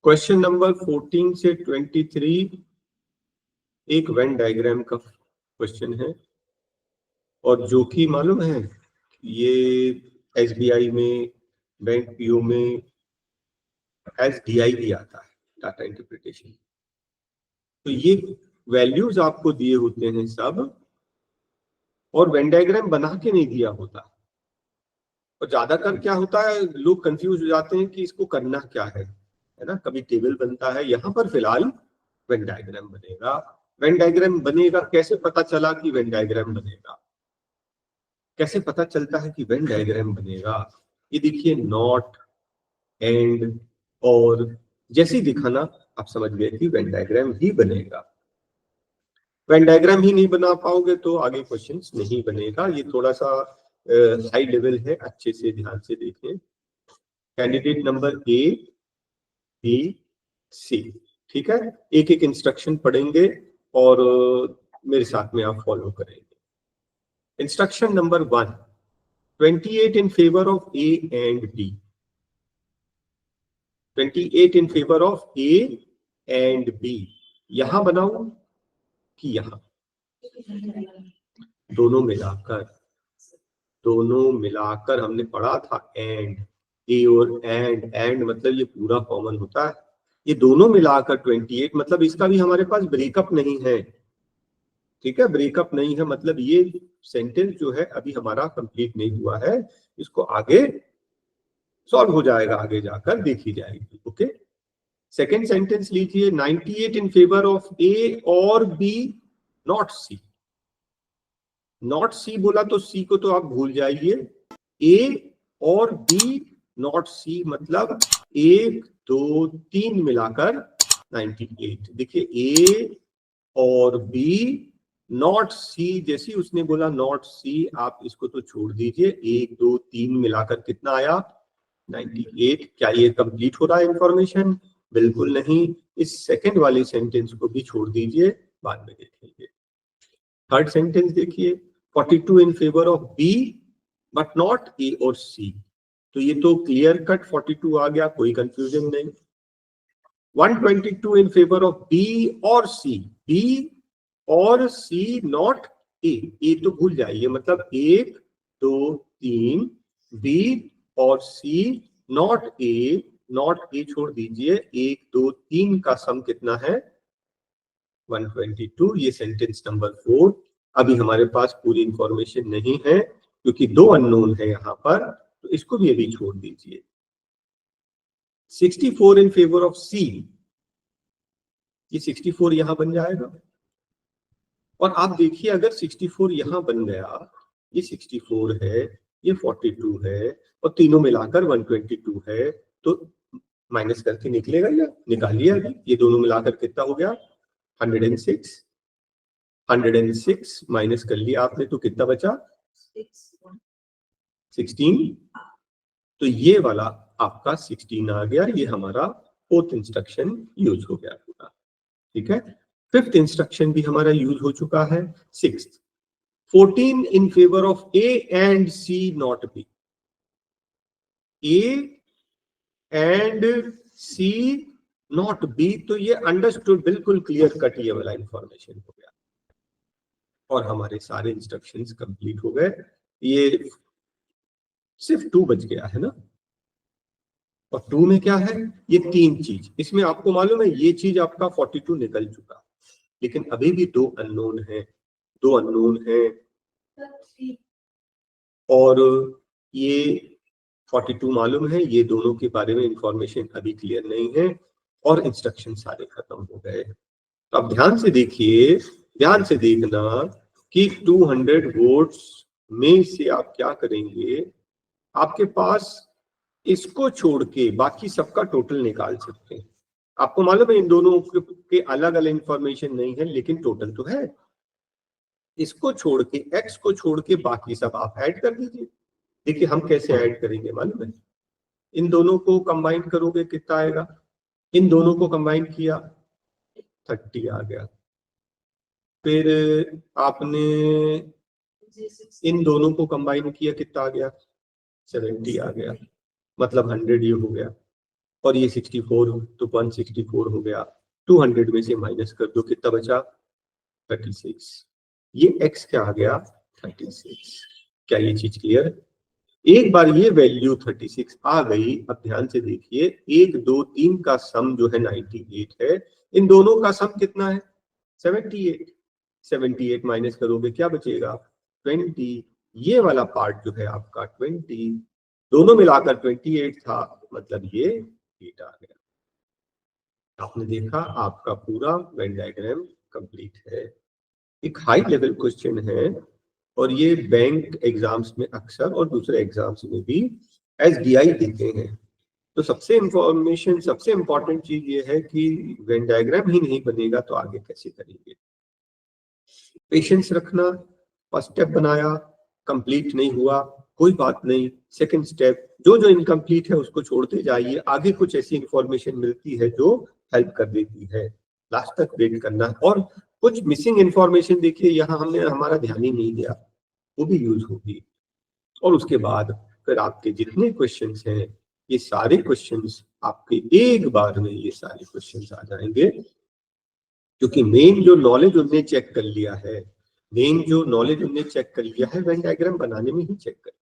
Question number 14 से 23 एक Venn diagram का क्वेश्चन है, और जो कि मालूम है ये एसबीआई में, बैंक पीओ में एसडीआई भी आता है, डाटा इंटरप्रिटेशन। तो ये वैल्यूज आपको दिए होते हैं सब, और वेन डायग्राम बना के नहीं दिया होता। और ज्यादातर क्या होता है, लोग कंफ्यूज हो जाते हैं कि इसको करना क्या है ना। कभी टेबल बनता है, यहाँ पर फिलहाल वेन डायग्राम बनेगा। वेन डायग्राम बनेगा, कैसे पता चला कि वेन डायग्राम बनेगा, कैसे पता चलता है कि वेन डायग्राम बनेगा? ये देखिए, नॉट, एंड, और जैसे ही दिखाना आप समझ गए कि वेन डायग्राम ही बनेगा। वेन डायग्राम ही नहीं बना पाओगे तो आगे क्वेश्चंस नहीं बनेगा। ये थोड़ा सा हाई लेवल है, अच्छे से ध्यान से देखें। कैंडिडेट नंबर ए, बी, सी, ठीक है। एक एक इंस्ट्रक्शन पढ़ेंगे और मेरे साथ में आप फॉलो करेंगे। Instruction number 1, 28 in favor of A and B. 28 in favor of A and B. यहां बनाऊं कि यहां? दोनों मिलाकर हमने पढ़ा था एंड, ए और एंड मतलब ये पूरा कॉमन होता है। ये दोनों मिलाकर 28, मतलब इसका भी हमारे पास ब्रेकअप नहीं है, ठीक है। ब्रेकअप नहीं है मतलब ये सेंटेंस जो है अभी हमारा कंप्लीट नहीं हुआ है, इसको आगे सॉल्व हो जाएगा, आगे जाकर देखी जाएगी। ओके, सेकेंड सेंटेंस लीजिए, 98 इन फेवर ऑफ ए और बी नॉट सी। नॉट सी बोला तो सी को तो आप भूल जाइए, ए और बी नॉट सी मतलब 1 2 3 मिलाकर 98। देखिए, ए और बी नॉट सी, जैसे उसने बोला नॉट सी, आप इसको तो छोड़ दीजिए। 1 2 3 मिलाकर कितना आया? 98। क्या ये कंप्लीट हो रहा है इंफॉर्मेशन? बिल्कुल नहीं। इस सेकंड वाले सेंटेंस को भी छोड़ दीजिए, बाद में देखेंगे। थर्ड सेंटेंस देखिए, 42 in favour of B but not A और सी। तो ये तो क्लियर कट 42 आ गया, कोई कंफ्यूजन नहीं। 122 इन फेवर ऑफ बी और सी, बी और सी नॉट ए तो भूल जाइए, मतलब 1 2 3, बी और सी नॉट ए छोड़ दीजिए। 1 2 3 का सम कितना है? 122। ये सेंटेंस नंबर 4। अभी हमारे पास पूरी इंफॉर्मेशन नहीं है क्योंकि 2 अननोन है यहाँ पर, तो इसको भी अभी छोड़ दीजिए। 64 इन फेवर ऑफ सी, ये 64 यहां बन जाएगा। और आप देखिए, अगर 64 यहां बन गया, ये 64 है, ये 42 है, और तीनों मिलाकर 122 है, तो माइनस करके निकलेगा या निकालिए अभी। ये दोनों मिलाकर कितना हो गया? 106। 106 माइनस कर लिया आपने तो कितना बचा? 16। तो ये वाला आपका 16 आ गया। ये हमारा फोर्थ इंस्ट्रक्शन यूज हो गया पूरा, ठीक है। फिफ्थ इंस्ट्रक्शन भी हमारा यूज हो चुका है। Sixth, 14 in favour of A and C not B. A and C not B, तो ये अंडरस्टूड, बिल्कुल क्लियर कट ये वाला इंफॉर्मेशन हो गया, और हमारे सारे इंस्ट्रक्शंस कंप्लीट हो गए। ये सिर्फ 2 बच गया है ना, और 2 में क्या है? ये 3 चीज। इसमें आपको मालूम है ये चीज आपका 42 निकल चुका, लेकिन अभी भी 2 अननोन है, 2 अननोन है, और ये 42 मालूम है। ये दोनों के बारे में इंफॉर्मेशन अभी क्लियर नहीं है, और इंस्ट्रक्शन सारे खत्म हो गए। तो अब ध्यान से देखिए, ध्यान से देखना कि 200 वोट्स में से आप क्या करेंगे। आपके पास इसको छोड़ के बाकी सबका टोटल निकाल सकते हैं। आपको मालूम है इन दोनों के अलग अलग इंफॉर्मेशन नहीं है, लेकिन टोटल तो है। इसको छोड़ के, एक्स को छोड़ के बाकी सब आप ऐड कर दीजिए। देखिए हम कैसे ऐड करेंगे मालूम है? इन दोनों को कंबाइन करोगे कितना आएगा? इन दोनों को कंबाइन किया 30 आ गया। फिर आपने इन दोनों को कंबाइन किया, कितना आ गया? 70 आ गया, मतलब 100 ये हो गया। और ये 64 तो 164 हो गया, 200 में से माइनस कर दो, कितना बचा 36। ये x क्या आ गया 36। क्या ये चीज क्लियर? एक बार ये वैल्यू 36 आ गई, अब ध्यान से देखिए 1 2 3 का सम जो है 98 है, इन दोनों का सम कितना है 78। 78 माइनस करोगे क्या बचेगा 20। ये वाला पार्ट जो है आपका 20, दोनों मिलाकर 28 था, मतलब ये 8 आ गया। आपने देखा आपका पूरा वेन डायग्राम कंप्लीट है। एक हाई लेवल क्वेश्चन है और ये बैंक एग्जाम्स में अक्सर और दूसरे एग्जाम्स में भी SBI देते हैं। तो सबसे इंपॉर्टेंट चीज ये है कि वेन डायग्राम ही नहीं बनेगा तो आगे कैसे करेंगे। पेशेंस रखना, फर्स्ट स्टेप बनाया, कंप्लीट नहीं हुआ कोई बात नहीं, सेकंड स्टेप जो जो इनकम्प्लीट है उसको छोड़ते जाइए, आगे कुछ ऐसी इंफॉर्मेशन मिलती है जो हेल्प कर देती है, लास्ट तक वेट करना। और कुछ मिसिंग इंफॉर्मेशन देखिए यहाँ हमने हमारा ध्यान ही नहीं दिया, वो भी यूज होगी। और उसके बाद फिर आपके जितने क्वेश्चंस हैं ये सारे क्वेश्चंस आपके एक बार में ये सारे क्वेश्चंस आ जाएंगे, क्योंकि मेन जो नॉलेज उनने चेक कर लिया है, वेन डायग्राम बनाने में ही चेक कर